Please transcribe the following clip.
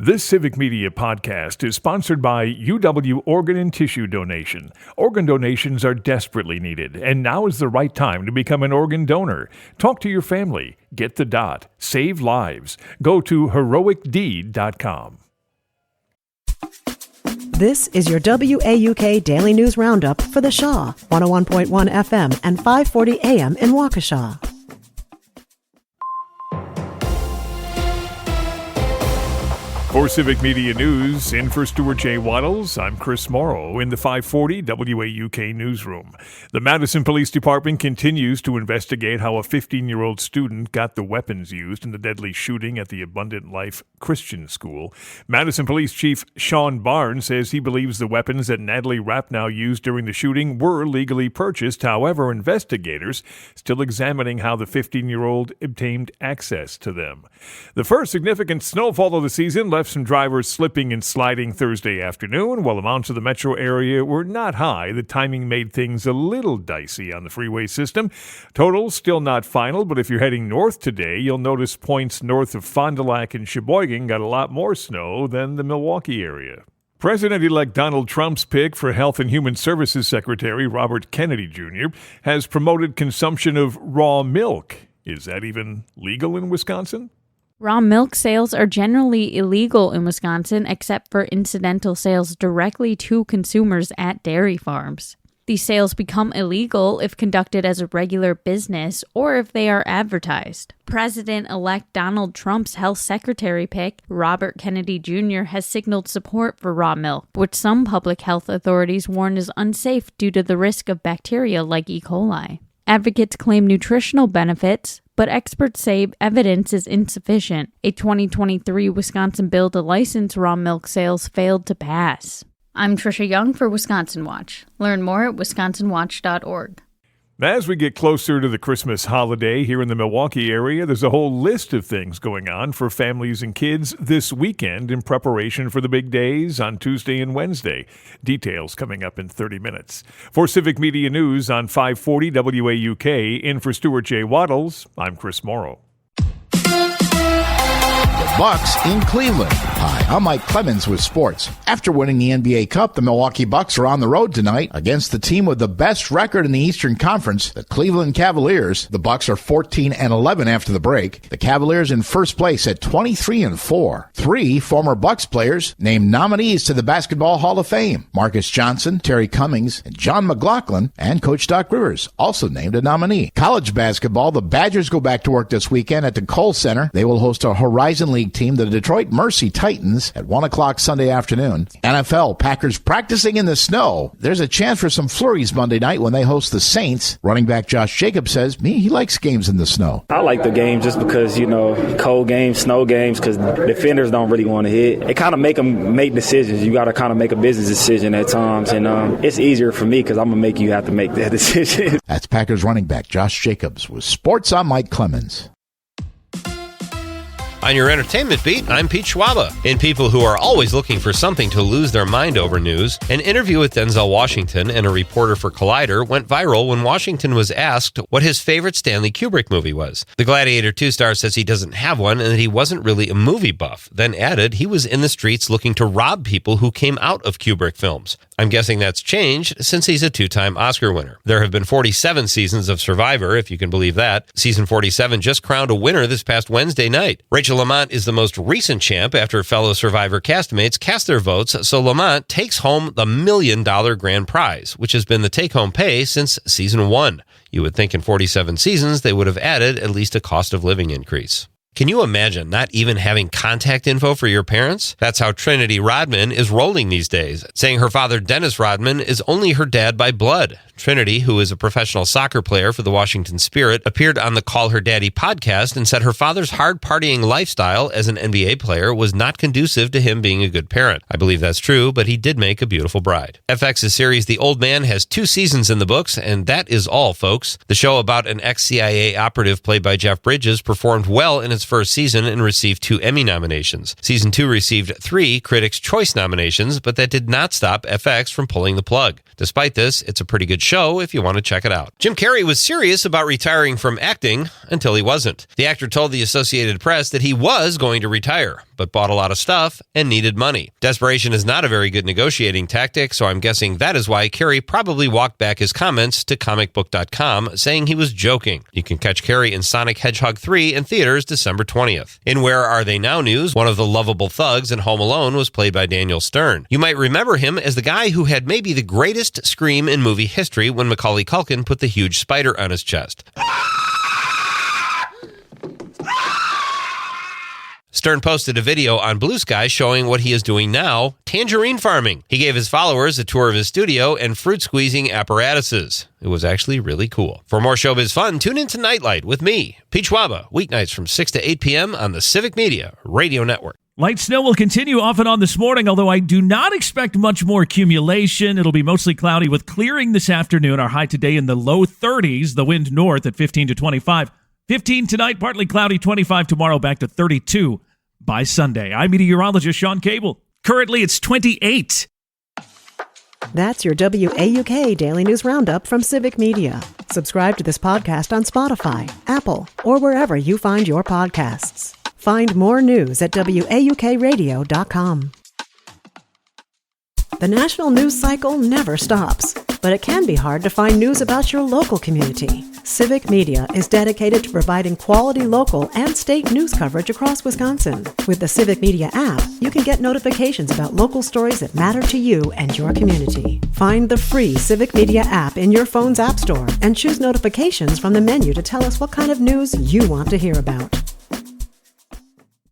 This Civic Media podcast is sponsored by UW Organ and Tissue Donation. Organ donations are desperately needed, and now is the right time to become an organ donor. Talk to your family. Get the dot. Save lives. Go to heroicdeed.com. This is your WAUK Daily News Roundup for the Shaw, 101.1 FM and 540 AM in Waukesha. For Civic Media News, in for Stuart J. Waddles, I'm Chris Morrow in the 540 WAUK newsroom. The Madison Police Department continues to investigate how a 15-year-old student got the weapons used in the deadly shooting at the Abundant Life Christian School. Madison Police Chief Sean Barnes says he believes the weapons that Natalie Rapnow used during the shooting were legally purchased. However, investigators still examining how the 15-year-old obtained access to them. The first significant snowfall of the season left some drivers slipping and sliding Thursday afternoon. While amounts of the metro area were not high, the timing made things a little dicey on the freeway system. Totals still not final, but if you're heading north today, you'll notice points north of Fond du Lac and Sheboygan got a lot more snow than the Milwaukee area. President-elect Donald Trump's pick for Health and Human Services Secretary Robert Kennedy Jr. has promoted consumption of raw milk. Is that even legal in Wisconsin? Raw milk sales are generally illegal in Wisconsin except for incidental sales directly to consumers at dairy farms. These sales become illegal if conducted as a regular business or if they are advertised. President-elect Donald Trump's health secretary pick, Robert Kennedy Jr., has signaled support for raw milk, which some public health authorities warn is unsafe due to the risk of bacteria like E. coli. Advocates claim nutritional benefits, but experts say evidence is insufficient. A 2023 Wisconsin bill to license raw milk sales failed to pass. I'm Trisha Young for Wisconsin Watch. Learn more at wisconsinwatch.org. As we get closer to the Christmas holiday here in the Milwaukee area, there's a whole list of things going on for families and kids this weekend in preparation for the big days on Tuesday and Wednesday. Details coming up in 30 minutes. For Civic Media News on 540 WAUK, in for Stuart J. Waddles, I'm Chris Morrow. Bucks in Cleveland. Hi, I'm Mike Clemens with sports. After winning the NBA Cup, the Milwaukee Bucks are on the road tonight against the team with the best record in the Eastern Conference, the Cleveland Cavaliers. The Bucks are 14-11 after the break. The Cavaliers in first place at 23-4. Three former Bucks players named nominees to the Basketball Hall of Fame. Marcus Johnson, Terry Cummings, and John McLaughlin, and Coach Doc Rivers also named a nominee. College basketball, the Badgers go back to work this weekend at the Kohl Center. They will host a Horizon League team, the Detroit Mercy Titans, at 1 o'clock Sunday afternoon. NFL, Packers practicing in the snow. There's a chance for some flurries Monday night when they host the Saints. Running back Josh Jacobs says he likes games in the snow. I like the game just because, cold games, snow games, because defenders don't really want to hit. It kind of make them make decisions. You got to kind of make a business decision at times, and it's easier for me because I'm going to make you have to make that decision. That's Packers running back Josh Jacobs. With sports, I'm Mike Clemens. On your entertainment beat, I'm Pete Schwaba. In People Who Are Always Looking for Something to Lose Their Mind Over news, an interview with Denzel Washington and a reporter for Collider went viral when Washington was asked what his favorite Stanley Kubrick movie was. The Gladiator 2 star says he doesn't have one and that he wasn't really a movie buff, then added he was in the streets looking to rob people who came out of Kubrick films. I'm guessing that's changed since he's a two-time Oscar winner. There have been 47 seasons of Survivor, if you can believe that. Season 47 just crowned a winner this past Wednesday night. Rachel Lamont is the most recent champ after fellow Survivor castmates cast their votes, so Lamont takes home the $1 million grand prize, which has been the take-home pay since season 1. You would think in 47 seasons they would have added at least a cost of living increase. Can you imagine not even having contact info for your parents? That's how Trinity Rodman is rolling these days, saying her father, Dennis Rodman, is only her dad by blood. Trinity, who is a professional soccer player for the Washington Spirit, appeared on the Call Her Daddy podcast and said her father's hard partying lifestyle as an NBA player was not conducive to him being a good parent. I believe that's true, but he did make a beautiful bride. FX's series The Old Man has 2 seasons in the books, and that is all, folks. The show about an ex-CIA operative played by Jeff Bridges performed well in its first season and received 2 Emmy nominations. Season 2 received 3 Critics' Choice nominations, but that did not stop FX from pulling the plug. Despite this, it's a pretty good show if you want to check it out. Jim Carrey was serious about retiring from acting until he wasn't. The actor told the Associated Press that he was going to retire, but bought a lot of stuff and needed money. Desperation is not a very good negotiating tactic, so I'm guessing that is why Carrey probably walked back his comments to comicbook.com, saying he was joking. You can catch Carrey in Sonic Hedgehog 3 in theaters December 20th. In Where Are They Now news, one of the lovable thugs in Home Alone was played by Daniel Stern. You might remember him as the guy who had maybe the greatest scream in movie history when Macaulay Culkin put the huge spider on his chest. Stern posted a video on Blue Sky showing what he is doing now, tangerine farming. He gave his followers a tour of his studio and fruit squeezing apparatuses. It was actually really cool. For more showbiz fun, tune into Nightlight with me, Pete Schwaba, weeknights from 6 to 8 p.m. on the Civic Media Radio Network. Light snow will continue off and on this morning, although I do not expect much more accumulation. It'll be mostly cloudy with clearing this afternoon. Our high today in the low 30s, the wind north at 15 to 25. 15 tonight, partly cloudy, 25 tomorrow, back to 32 by Sunday. I'm meteorologist Sean Cable. Currently, it's 28. That's your WAUK Daily News Roundup from Civic Media. Subscribe to this podcast on Spotify, Apple, or wherever you find your podcasts. Find more news at WAUKradio.com. The national news cycle never stops, but it can be hard to find news about your local community. Civic Media is dedicated to providing quality local and state news coverage across Wisconsin. With the Civic Media app, you can get notifications about local stories that matter to you and your community. Find the free Civic Media app in your phone's app store and choose notifications from the menu to tell us what kind of news you want to hear about.